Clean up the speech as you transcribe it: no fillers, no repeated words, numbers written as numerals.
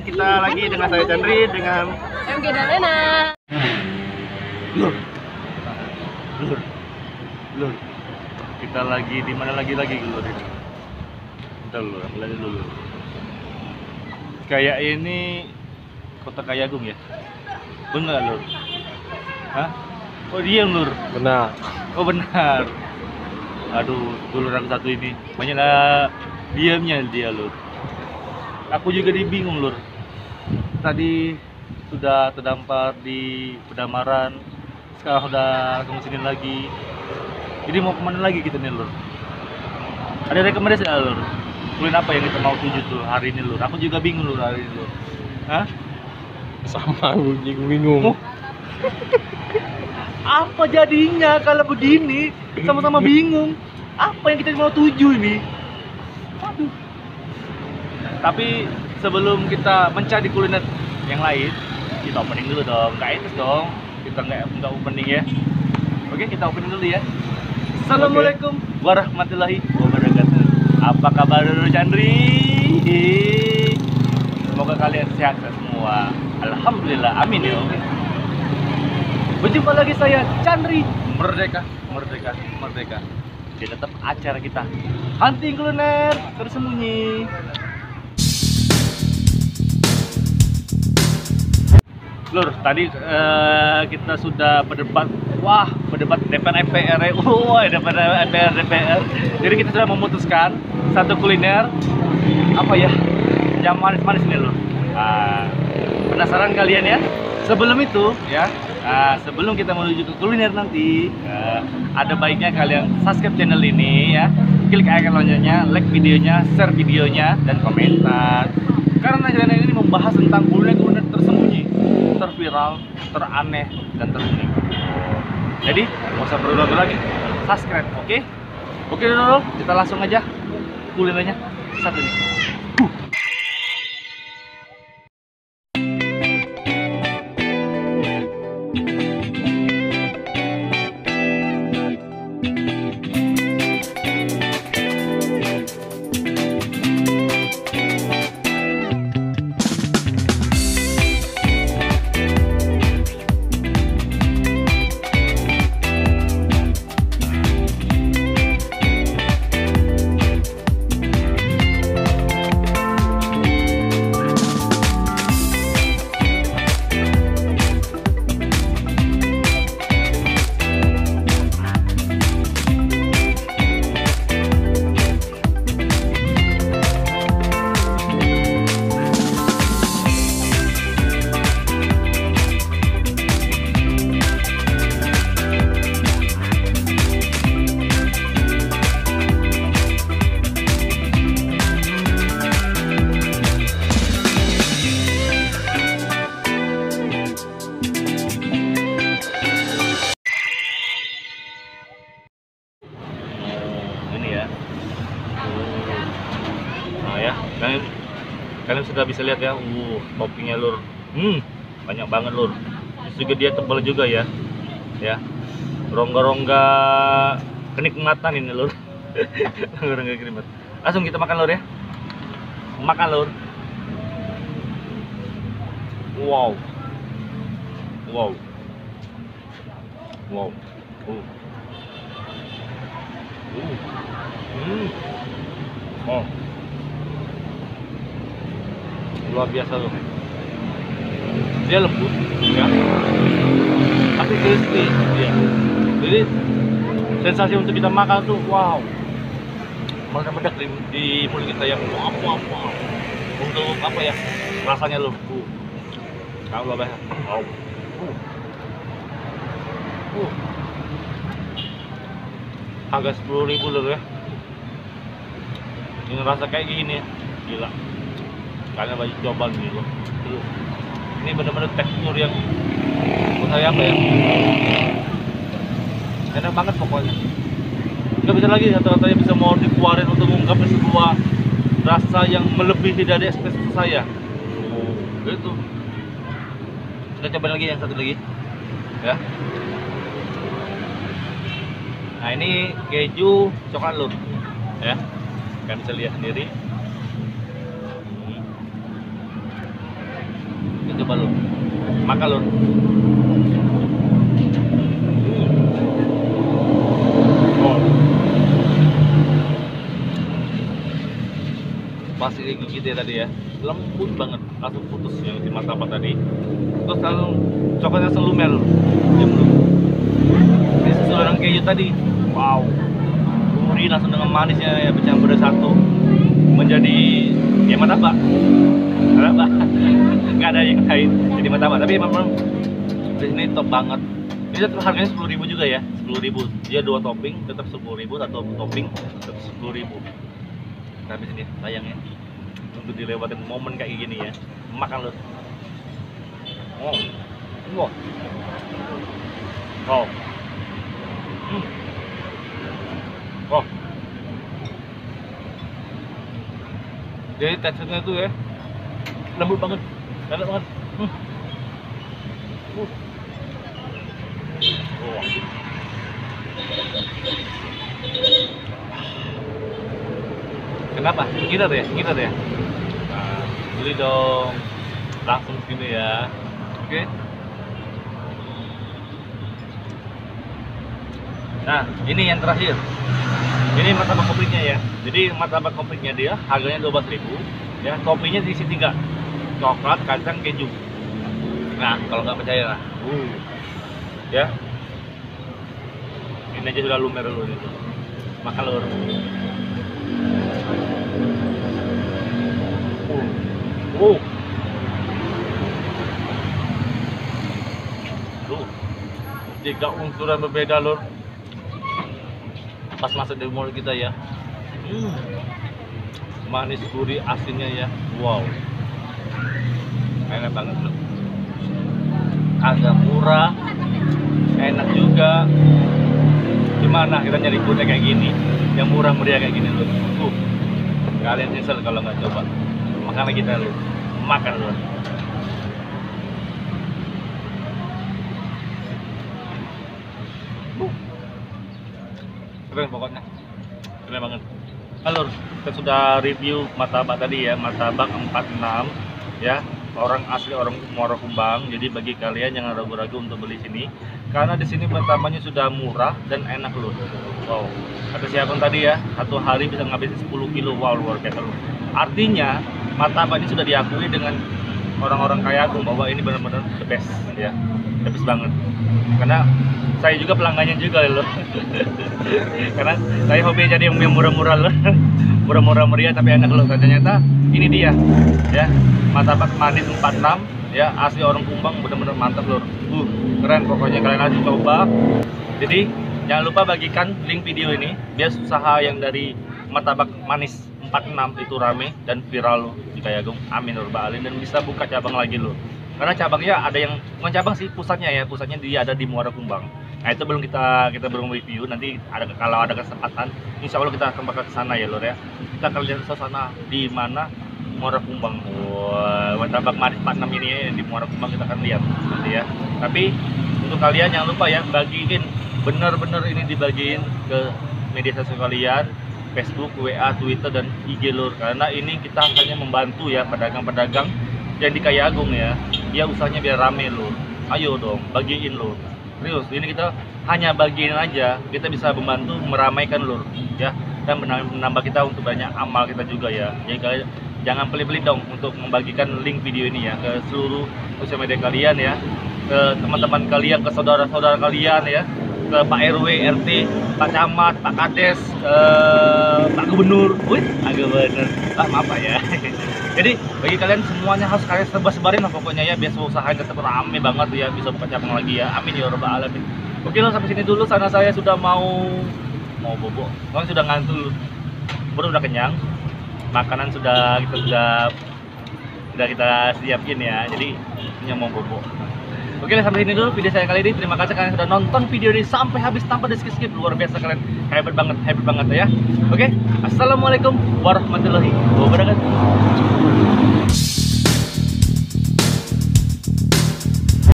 kita lagi dengan saya Chandri dengan MG dan Lena. Lur. Kita lagi di mana lagi Lur ini? Bentar Lur, aku lihat dulu. Kayak ini Kota Kayagung ya? Benar Lur? Hah? Oh diam Lur? Benar. Oh benar. Aduh, dulur aku satu ini banyaklah diamnya dia Lur. Aku juga bingung Lur. Tadi sudah terdampar di Pedamaran, sekarang udah ketemu sini lagi. Jadi mau kemana lagi kita nih Lur? Ada rekomendasi nggak Lur? Kuliner apa yang kita mau tuju tuh hari ini Lur? Aku juga bingung Lur hari ini Lur. Hah? Sama gue bingung. Oh. Apa jadinya kalau begini? Sama-sama bingung. Apa yang kita mau tuju ini? Aduh. Tapi sebelum kita mencari kuliner yang lain, kita opening dulu dong. Nggak etis dong. Kita nggak opening ya. Oke, kita opening dulu ya. Assalamualaikum warahmatullahi wabarakatuh. Apa kabar dulu Chandri? Semoga kalian sehat semua. Alhamdulillah, amin ya. Oke. Berjumpa lagi saya Chandri, merdeka. Jadi tetap acara kita hunting kuliner tersembunyi. Lur, tadi kita sudah berdebat. Wah, berdebat DPR MPR. DPR. Jadi kita sudah memutuskan satu kuliner apa ya? Yang manis-manis nih Lur. Penasaran kalian ya? Sebelum itu ya, sebelum kita menuju ke kuliner nanti, ada baiknya kalian subscribe channel ini ya, klik icon loncengnya, like videonya, share videonya, dan komentar. Karena channel ini membahas tentang kuliner tersembunyi, terviral, teraneh, dan terunik. Jadi, nggak usah berlalu lagi, subscribe, oke? Oke dulu, kita langsung aja kulinernya satu nih. Kalian sudah bisa lihat ya, toppingnya Lur, banyak banget Lur. Terus juga dia tebal juga ya, rongga-rongga kenikmatan ini Lur. Rongga-rongga kenikmatan. Langsung kita makan Lur ya, makan Lur. Wow. Oh. Luar biasa loh, dia lembut ya, tapi crispy ya. Jadi sensasi untuk kita makan tuh wow, meledak di mulut kita yang wow. Untuk apa ya, rasanya loh, kalau luar biasa. Harga 10.000 loh ya. Ini rasa kayak gini, gila. Kalian wajib coba gitu. Ini benar-benar tekstur yang menurut saya apa ya, enak banget pokoknya. Nggak bisa lagi kata-katanya bisa mau dikeluarin untuk mengungkapkan sebuah rasa yang melebihi dari ekspektasi saya. Gitu. Kita coba lagi yang satu lagi ya. Nah ini keju coklat Lur ya, kalian bisa lihat sendiri. lupa lu. Makan lu. Oh. Pasti gigit ya tadi ya, lembut banget, langsung putus yang di martabak tadi. Terus langsung coklatnya langsung lumer, diam lu. Ini sesuai dengan keju tadi, wow. Gurih langsung dengan manisnya ya bercampur satu, menjadi ya martabak. Martabak, nggak ada yang lain jadi martabak. Tapi memang di sini top banget. Ini tetap harganya 10.000 juga ya, 10.000. Dia 2 topping tetap 10.000, atau topping tetap 10.000. Tapi sini sayangnya untuk dilewatin momen kayak gini ya, makan lu. Oh, wow, wow, oh. Jadi teksturnya tuh ya lembut banget, enak banget. Oh. Kenapa? Kita deh, kita deh. Nah, beli dong, langsung sini ya. Oke. Nah, ini yang terakhir. Ini martabak komplitnya ya. Jadi martabak komplitnya dia harganya 12.000. Ya, toppingnya diisi 3, coklat, kacang, keju. Nah, kalau nggak percaya lah. Ya. Ini aja sudah lumer dulu itu. Makan lur. Tuh, 3 unsur yang berbeda lur. Pas masuk di mulut kita ya. Manis, gurih, asinnya ya. Wow. Enak banget lur. Agak murah, enak juga. Gimana kita nyari foodnya kayak gini, yang murah meriah kayak gini lur. Kalian nyesel kalau nggak coba. Makanya kita lu makan lu. Keren pokoknya, keren banget. Halo, kita sudah review martabak tadi ya, martabak 46 ya, orang asli orang Muara Kumbang. Jadi bagi kalian yang ragu-ragu untuk beli sini, karena di sini martabaknya sudah murah dan enak loh. Wow, kata siapun tadi ya, 1 hari bisa ngabisin 10 kilo. Wow, luar biasa loh. Artinya martabak ini sudah diakui dengan orang-orang kaya Agung bahwa ini benar-benar the best ya, the best banget. Karena saya juga pelanggannya juga loh. Karena saya hobi jadi yang murah-murah loh. Murah-murah meriah tapi enak loh. Ternyata ini dia ya, martabak manis 46 ya, asli orang Kumbang, benar-benar mantap loh. Keren pokoknya, kalian harus coba. Jadi jangan lupa bagikan link video ini biar usaha yang dari martabak manis 46 itu rame dan viral loh di Kayagung. Amin robbal alamin, dan bisa buka cabang lagi loh. Karena cabangnya ada yang bukan cabang sih, pusatnya ya, pusatnya dia ada di Muara Kumbang. Nah itu belum kita belum review. Nanti ada, kalau ada kesempatan, insya Allah kita akan bakal ke sana ya lor ya. Kita akan lihat sana di mana Muara Kumbang. Wah, martabak manis 46 ini di Muara Kumbang kita akan lihat nanti ya. Tapi untuk kalian jangan lupa ya, bagiin bener-bener ini, dibagiin ke media sosial kalian, Facebook, WA, Twitter, dan IG lur. Karena ini kita hanya membantu ya pedagang-pedagang yang di Kayagung ya. Dia usahanya biar rame lur. Ayo dong, bagiin lur. Serius, ini kita hanya bagiin aja, kita bisa membantu meramaikan lur ya, dan menambah kita untuk banyak amal kita juga ya. Jadi kalian jangan pelit-pelit dong untuk membagikan link video ini ya ke seluruh sosial media kalian ya, ke teman-teman kalian, ke saudara-saudara kalian ya, ke Pak RW, RT, Pak Camat, Pak Kades, Pak Gubernur. Wih, agak bener. Maaf Pak ya. Jadi bagi kalian semuanya harus kalian sebarin lah pokoknya ya, biar usahanya tetap rame banget ya, bisa buka cabang lagi ya. Amin ya robbal alamin. Oke lo, sampai sini dulu. Sana saya sudah mau bobo. Soalnya sudah ngantuk. Baru udah kenyang. Makanan sudah kita siapin ya. Jadi punya mau bobo. Oke, sampai sini dulu video saya kali ini. Terima kasih kalian sudah nonton video ini sampai habis tanpa di skip. Luar biasa, kalian hebat banget ya. Oke, assalamualaikum warahmatullahi wabarakatuh.